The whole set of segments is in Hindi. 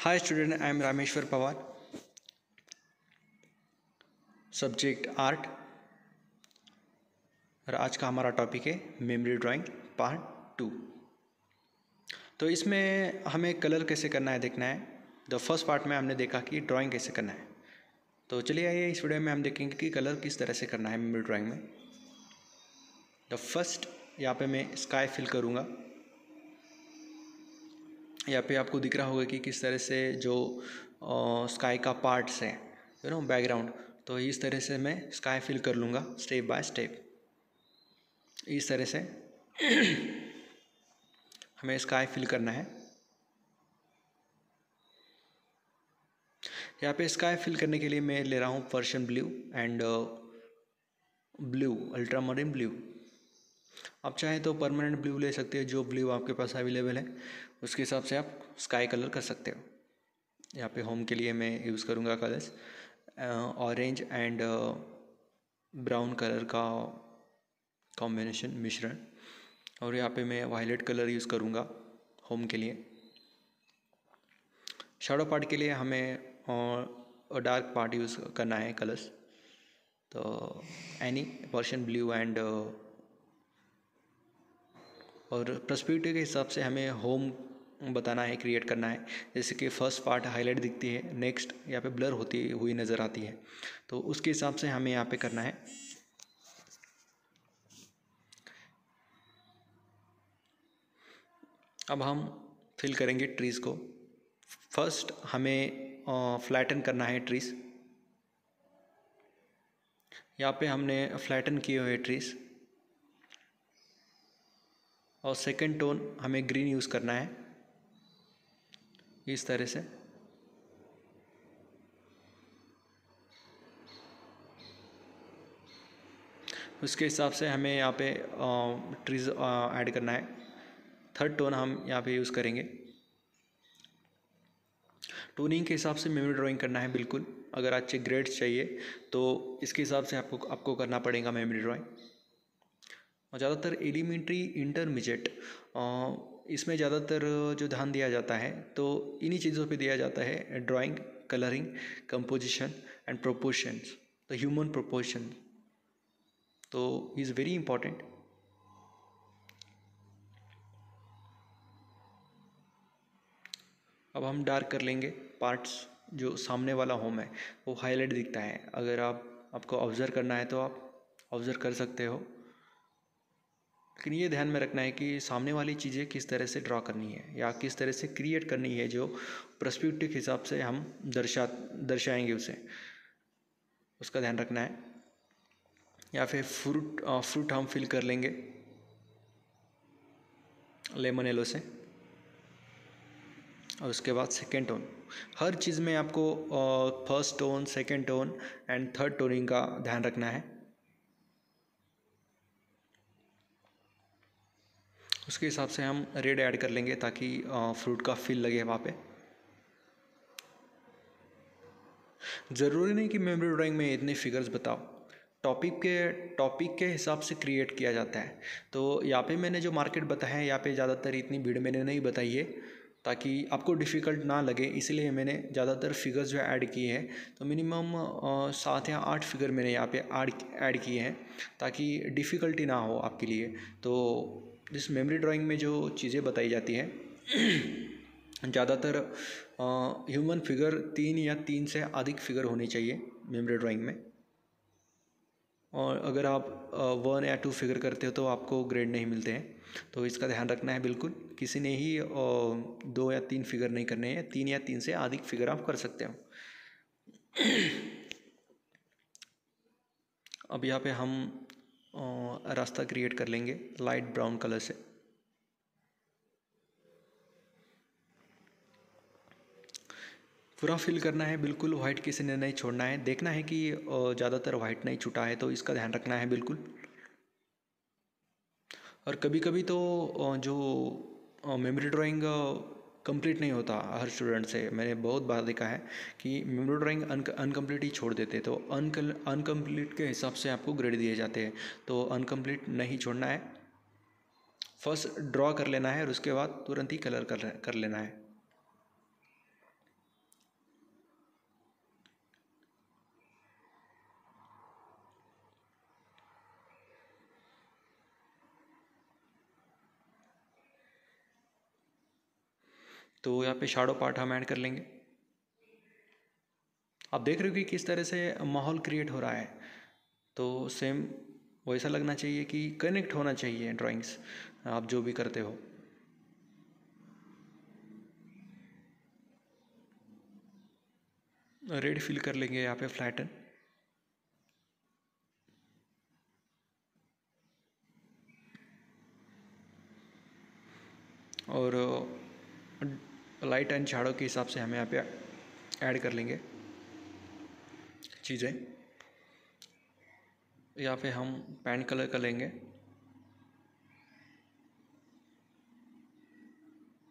Hi student, I am Rameshwar Pawar. Subject art और आज का हमारा टॉपिक है मेमोरी ड्राइंग पार्ट 2। तो इसमें हमें कलर कैसे करना है देखना है। द फर्स्ट पार्ट में हमने देखा कि ड्राइंग कैसे करना है। तो चलिए आइए इस वीडियो में हम देखेंगे कि कलर किस तरह से करना है मेमोरी ड्राइंग में। द फर्स्ट यहाँ पे मैं स्काई फिल करूँगा। यहाँ पे आपको दिख रहा होगा कि किस तरह से जो स्काई का पार्ट्स है बैकग्राउंड, तो इस तरह से मैं स्काई फिल कर लूँगा स्टेप बाय स्टेप। इस तरह से हमें स्काई फिल करना है। यहाँ पे स्काई फिल करने के लिए मैं ले रहा हूँ Persian blue and blue, ultramarine blue. आप चाहें तो परमानेंट ब्लू ले सकते हो, जो ब्लू आपके पास अवेलेबल है उसके हिसाब से आप स्काई कलर कर सकते हो। यहाँ पे होम के लिए मैं यूज़ करूँगा colours orange and brown colour का कॉम्बिनेशन मिश्रण, और यहाँ पे मैं वायलेट कलर यूज़ करूँगा होम के लिए। शैडो पार्ट के लिए हमें डार्क पार्ट यूज़ करना है कलर्स, तो एनी पर्शियन ब्लू एंड और पर्सपेक्टिव के हिसाब से हमें होम बताना है, क्रिएट करना है। जैसे कि फर्स्ट पार्ट हाईलाइट दिखती है, नेक्स्ट यहाँ पे ब्लर होती हुई नज़र आती है, तो उसके हिसाब से हमें यहाँ पे करना है। अब हम फिल करेंगे ट्रीज़ को। फर्स्ट हमें फ्लैटन करना है ट्रीज़। यहाँ पे हमने फ्लैटन किए हुए ट्रीज़, और सेकंड टोन हमें ग्रीन यूज़ करना है इस तरह से। उसके हिसाब से हमें यहाँ पे ट्रीज़ ऐड करना है। थर्ड टोन हम यहाँ पे यूज़ करेंगे। टोनिंग के हिसाब से मेमोरी ड्राइंग करना है बिल्कुल। अगर अच्छे ग्रेड्स चाहिए तो इसके हिसाब से आपको करना पड़ेगा मेमोरी ड्राइंग। और ज़्यादातर एलिमेंट्री इंटरमीडिएट इसमें ज़्यादातर जो ध्यान दिया जाता है तो इन्हीं चीज़ों पे दिया जाता है, drawing, colouring, composition and proportions, the human proportion, तो इज़ वेरी इंपॉर्टेंट। अब हम डार्क कर लेंगे पार्ट्स। जो सामने वाला होम है वो हाईलाइट दिखता है, अगर आपको ऑब्ज़र्व करना है तो आप ऑब्ज़र्व कर सकते हो। लेकिन ये ध्यान में रखना है कि सामने वाली चीज़ें किस तरह से ड्रॉ करनी है या किस तरह से क्रिएट करनी है, जो पर्सपेक्टिव के हिसाब से हम दर्शाएंगे उसे, उसका ध्यान रखना है। या फिर फ्रूट हम फिल कर लेंगे लेमन येलो से, और उसके बाद सेकेंड टोन। हर चीज़ में आपको first tone, second tone and third toning का ध्यान रखना है। उसके हिसाब से हम रेड ऐड कर लेंगे ताकि फ्रूट का फील लगे वहाँ पे। ज़रूरी नहीं कि मेमोरी ड्राइंग में इतने फिगर्स बताओ, टॉपिक के हिसाब से क्रिएट किया जाता है। तो यहाँ पे मैंने जो मार्केट बताया है, यहाँ पे ज़्यादातर इतनी भीड़ मैंने नहीं बताई है ताकि आपको डिफ़िकल्ट ना लगे, इसलिए मैंने ज़्यादातर फिगर्स जो ऐड किए हैं। तो मिनिमम 7 या 8 फिगर मैंने यहाँ पे ऐड किए हैं ताकि डिफ़िकल्टी ना हो आपके लिए। तो इस मेमोरी ड्राइंग में जो चीज़ें बताई जाती हैं ज़्यादातर ह्यूमन फिगर 3 या 3 से अधिक फिगर होनी चाहिए मेमोरी ड्राइंग में। और अगर आप 1 या 2 फिगर करते हो तो आपको ग्रेड नहीं मिलते हैं, तो इसका ध्यान रखना है बिल्कुल। किसी ने ही 2 या 3 फिगर नहीं करने हैं, 3 या 3 से अधिक फिगर आप कर सकते हो। अब यहाँ पे हम रास्ता क्रिएट कर लेंगे लाइट ब्राउन कलर से। पूरा फिल करना है बिल्कुल, वाइट किसी ने नहीं छोड़ना है। देखना है कि ज़्यादातर वाइट नहीं छूटा है, तो इसका ध्यान रखना है बिल्कुल। और कभी कभी तो जो मेमोरी ड्राइंग कंप्लीट नहीं होता हर स्टूडेंट से, मैंने बहुत बार देखा है कि मेमोरी ड्राइंग अनकम्प्लीट ही छोड़ देते, तो अनकम्प्लीट के हिसाब से आपको ग्रेड दिए जाते हैं। तो अनकम्प्लीट नहीं छोड़ना है, फर्स्ट ड्रॉ कर लेना है और उसके बाद तुरंत ही कलर कर लेना है। तो यहाँ पे शैडो पार्ट हम ऐड कर लेंगे। आप देख रहे हो कि किस तरह से माहौल क्रिएट हो रहा है। तो सेम वैसा लगना चाहिए कि कनेक्ट होना चाहिए ड्राइंग्स, आप जो भी करते हो। रेड फिल कर लेंगे यहाँ पे फ्लैटन। और लाइट एंड शैडो के हिसाब से हम यहाँ पे ऐड कर लेंगे चीज़ें। यहाँ पे हम पैंट कलर कर लेंगे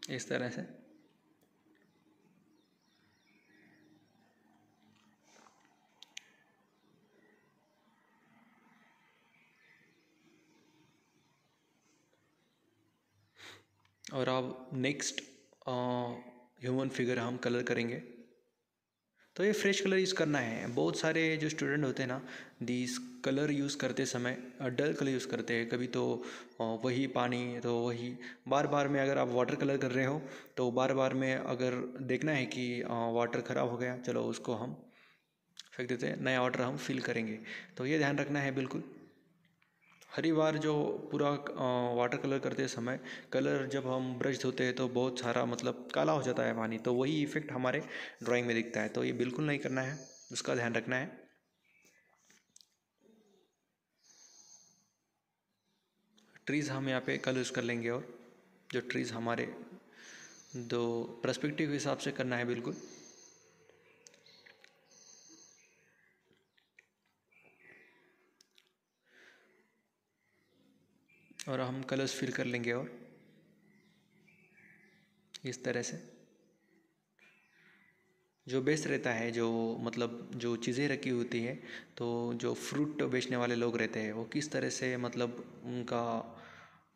इस तरह से। और अब नेक्स्ट ह्यूमन फिगर हम कलर करेंगे। तो ये फ्रेश कलर यूज़ करना है। बहुत सारे जो स्टूडेंट होते हैं ना, दिस कलर यूज़ करते समय डल कलर यूज़ करते हैं। कभी तो वही पानी, तो वही बार बार में अगर आप वाटर कलर कर रहे हो तो बार बार में अगर देखना है कि वाटर ख़राब हो गया, चलो उसको हम फेंक देते हैं, नया वाटर हम फिल करेंगे। तो ये ध्यान रखना है बिल्कुल। हरी बार जो पूरा वाटर कलर करते समय कलर जब हम ब्रश धोते हैं तो बहुत सारा मतलब काला हो जाता है पानी, तो वही इफ़ेक्ट हमारे ड्राइंग में दिखता है। तो ये बिल्कुल नहीं करना है, उसका ध्यान रखना है। ट्रीज़ हम यहाँ पे कलर यूज़ कर लेंगे, और जो ट्रीज़ हमारे दो पर्सपेक्टिव के हिसाब से करना है बिल्कुल। और हम कलर्स फिल कर लेंगे, और इस तरह से जो बेस्ट रहता है, जो मतलब जो चीज़ें रखी होती है, तो जो फ्रूट बेचने वाले लोग रहते हैं वो किस तरह से मतलब उनका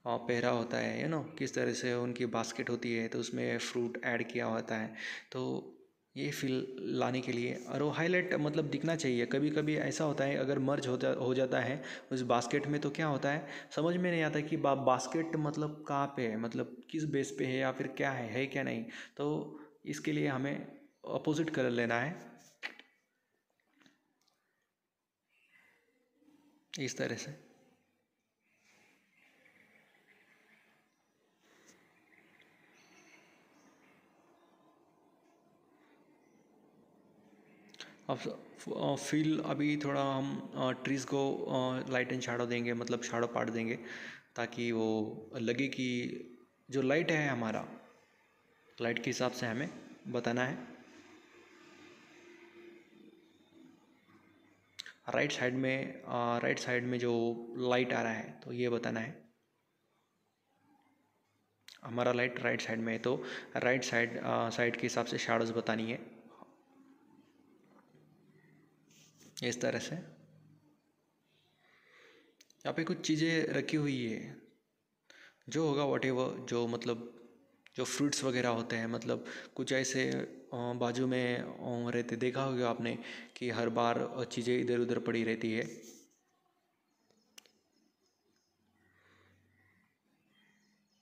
पहरा होता है, किस तरह से उनकी बास्केट होती है तो उसमें फ्रूट ऐड किया होता है। तो ये फील लाने के लिए, और वो हाईलाइट मतलब दिखना चाहिए। कभी कभी ऐसा होता है अगर मर्ज हो जाता है उस बास्केट में, तो क्या होता है समझ में नहीं आता कि बास्केट मतलब कहाँ पे है, मतलब किस बेस पे है या फिर क्या है क्या नहीं। तो इसके लिए हमें अपोजिट कलर लेना है इस तरह से। अब फील अभी थोड़ा हम ट्रीज़ को लाइट एंड शैडो देंगे, मतलब शैडो पार्ट देंगे, ताकि वो लगे कि जो लाइट है हमारा, लाइट के हिसाब से हमें बताना है। राइट साइड में जो लाइट आ रहा है तो ये बताना है। हमारा लाइट राइट साइड में है तो राइट साइड के हिसाब से शैडोज बतानी है इस तरह से। यहाँ पे कुछ चीज़ें रखी हुई है, जो होगा वॉटेवर, जो मतलब जो फ्रूट्स वगैरह होते हैं, मतलब कुछ ऐसे बाजू में रहते, देखा होगा आपने कि हर बार चीज़ें इधर उधर पड़ी रहती है।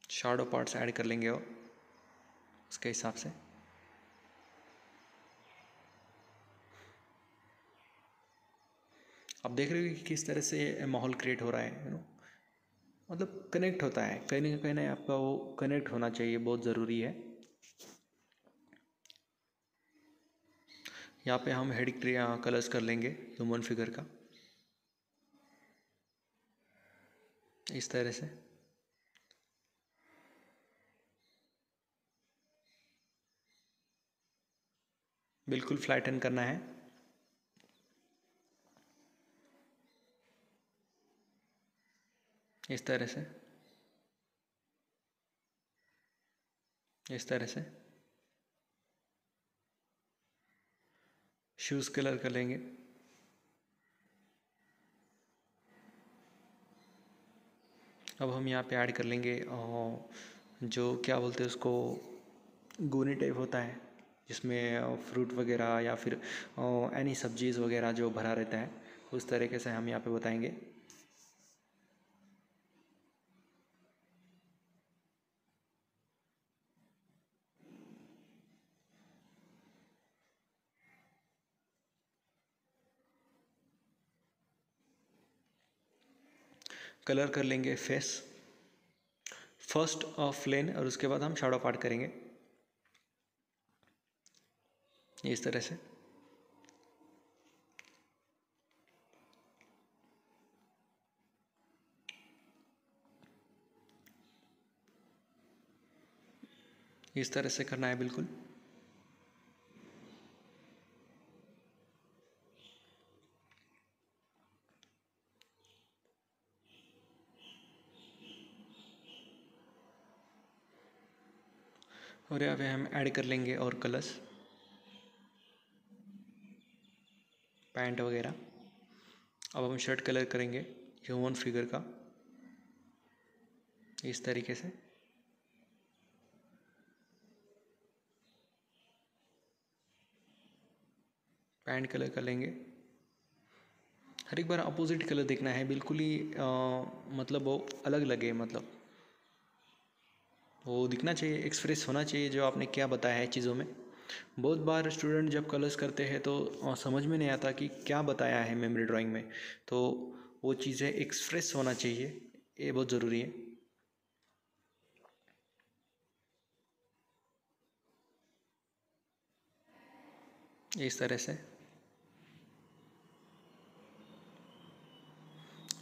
शैडो पार्ट्स ऐड कर लेंगे और उसके हिसाब से। आप देख रहे हो कि किस तरह से माहौल क्रिएट हो रहा है, मतलब कनेक्ट होता है कहीं ना आपका वो कनेक्ट होना चाहिए, बहुत ज़रूरी है। यहाँ पे हम हेड कलर्स कर लेंगे ह्यूमन फिगर का इस तरह से। बिल्कुल फ्लैटन करना है इस तरह से, इस तरह से। शूज़ कलर कर लेंगे। अब हम यहाँ पे ऐड कर लेंगे जो क्या बोलते हैं उसको, गोनी टाइप होता है जिसमें फ्रूट वगैरह या फिर एनी सब्जीज़ वगैरह जो भरा रहता है, उस तरीके से हम यहाँ पे बताएंगे। कलर कर लेंगे फेस फर्स्ट ऑफ प्लेन और उसके बाद हम शैडो पार्ट करेंगे इस तरह से। इस तरह से करना है बिल्कुल। और यहाँ पे हम ऐड कर लेंगे और कलर्स पैंट वगैरह। अब हम शर्ट कलर करेंगे ह्यूमन फिगर का इस तरीके से। पैंट कलर कर लेंगे। हर एक बार अपोजिट कलर देखना है बिल्कुल ही मतलब वो अलग लगे, मतलब वो दिखना चाहिए, एक्सप्रेस होना चाहिए जो आपने क्या बताया है चीज़ों में। बहुत बार स्टूडेंट जब कलर्स करते हैं तो समझ में नहीं आता कि क्या बताया है मेमोरी ड्राइंग में, तो वो चीज़ें एक्सप्रेस होना चाहिए, ये बहुत ज़रूरी है। इस तरह से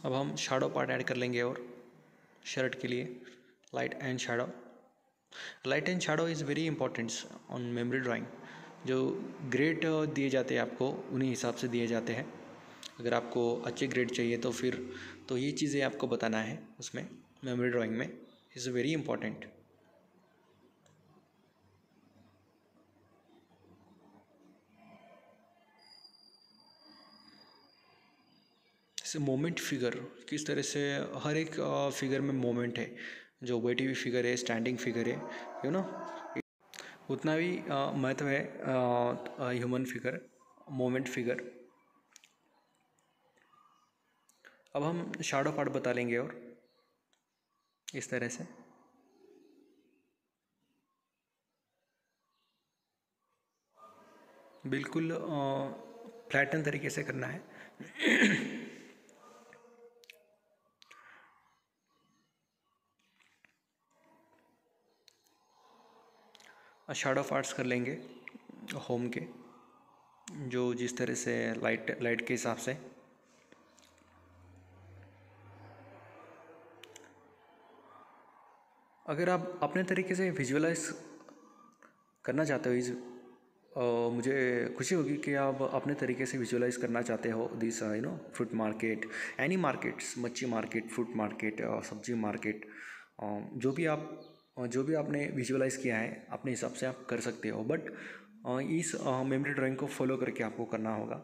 अब हम शैडो पार्ट ऐड कर लेंगे और शर्ट के लिए light and shadow. Light and shadow is very important on memory drawing. जो ग्रेड दिए जाते हैं आपको उन्हीं हिसाब से दिए जाते हैं। अगर आपको अच्छे ग्रेड चाहिए तो फिर तो ये चीज़ें आपको बताना है उसमें मेमोरी ड्राइंग में, इज़ वेरी इंपॉर्टेंट। जैसे मोमेंट फिगर किस तरह से, हर एक फिगर में मोमेंट है, जो बैठी हुई फिगर है, स्टैंडिंग फिगर है, यू नो, उतना भी महत्व है ह्यूमन फिगर, मोमेंट फिगर। अब हम शैडो पार्ट बता लेंगे और इस तरह से बिल्कुल फ्लैटन तरीके से करना है। शैडो पार्ट्स कर लेंगे होम के, जो जिस तरह से लाइट लाइट के हिसाब से। अगर आप अपने तरीके से विजुअलाइज करना चाहते हो इस मुझे खुशी होगी कि आप अपने तरीके से विजुअलाइज करना चाहते हो this fruit market, any markets, मच्छी मार्केट, फ्रूट मार्केट, सब्जी मार्केट, जो भी आपने विजुअलाइज किया है अपने हिसाब से आप कर सकते हो, बट इस मेमोरी ड्राइंग को फॉलो करके आपको करना होगा।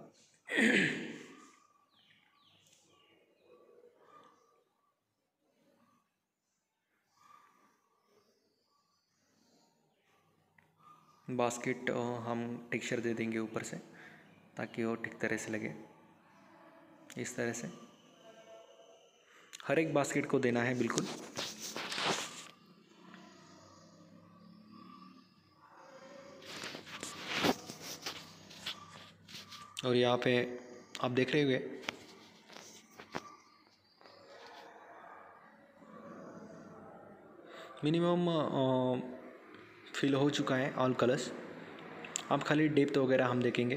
बास्केट हम टेक्सचर दे देंगे ऊपर से ताकि वो ठीक तरह से लगे, इस तरह से हर एक बास्केट को देना है बिल्कुल। और यहाँ पे आप देख रहे हुए मिनिमम फिल हो चुका है ऑल कलर्स। अब खाली डेप्थ वगैरह हम देखेंगे,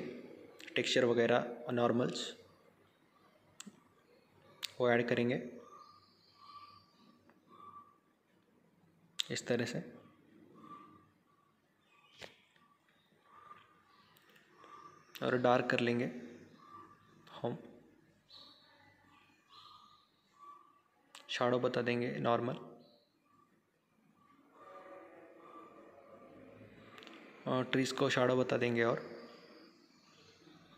टेक्सचर वगैरह नॉर्मल्स वो ऐड करेंगे इस तरह से। और डार्क कर लेंगे हम, शैडो बता देंगे नॉर्मल, और ट्रीज को शैडो बता देंगे और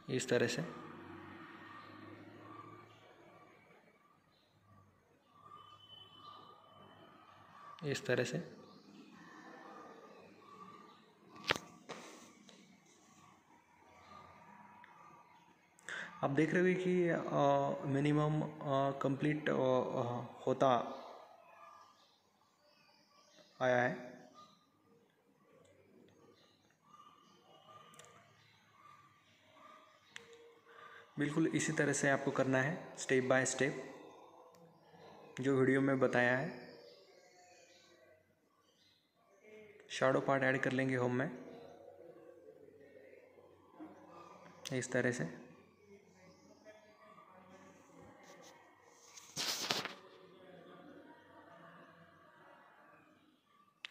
इस तरह से। इस तरह से आप देख रहे हो कि मिनिमम कंप्लीट होता आया है। बिल्कुल इसी तरह से आपको करना है स्टेप बाय स्टेप। जो वीडियो में बताया है। शैडो पार्ट ऐड कर लेंगे होम में इस तरह से।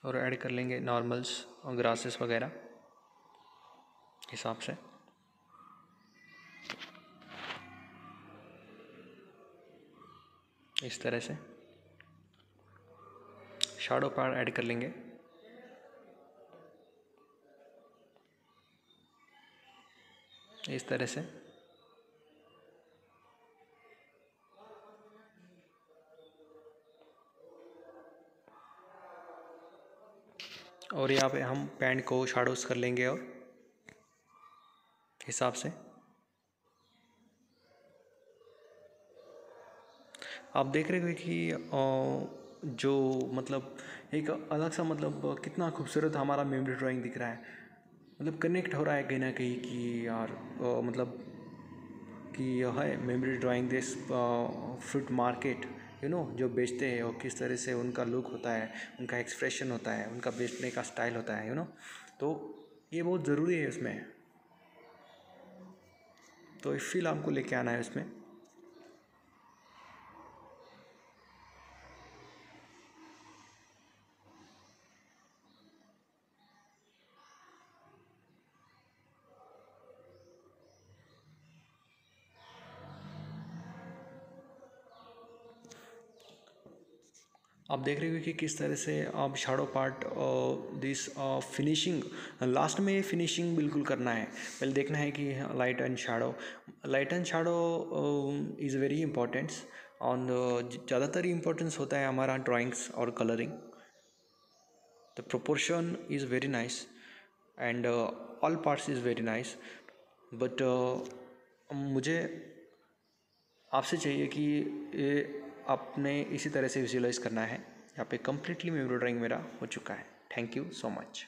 और ऐड कर लेंगे नॉर्मल्स और ग्रासेस वगैरह हिसाब से। इस तरह से शैडो पार्ट ऐड कर लेंगे। इस तरह से और यहाँ पे हम पैंट को शैडोज कर लेंगे और हिसाब से। आप देख रहे हो कि जो मतलब एक अलग सा मतलब कितना खूबसूरत हमारा मेमोरी ड्राइंग दिख रहा है। मतलब कनेक्ट हो रहा है कहीं ना कहीं कि यार मतलब कि यह है memory drawing this fruit market जो बेचते हैं और किस तरह से उनका लुक होता है, उनका एक्सप्रेशन होता है, उनका बेचने का स्टाइल होता है तो ये बहुत ज़रूरी है उसमें। तो इस फील आपको लेके आना है उसमें। आप देख रहे हो कि किस तरह से आप shadow part this finishing last में फिनिशिंग बिल्कुल करना है। पहले देखना है कि light and shadow is very important on. ज़्यादातर इम्पोर्टेंस होता है हमारा ड्राइंग्स और colouring. The proportion is very nice and all parts is very nice. But मुझे आपसे चाहिए कि ये आपने इसी तरह से विजुअलाइज करना है। यहाँ पे कम्प्लीटली मेमोरी ड्राइंग मेरा हो चुका है। Thank you so much.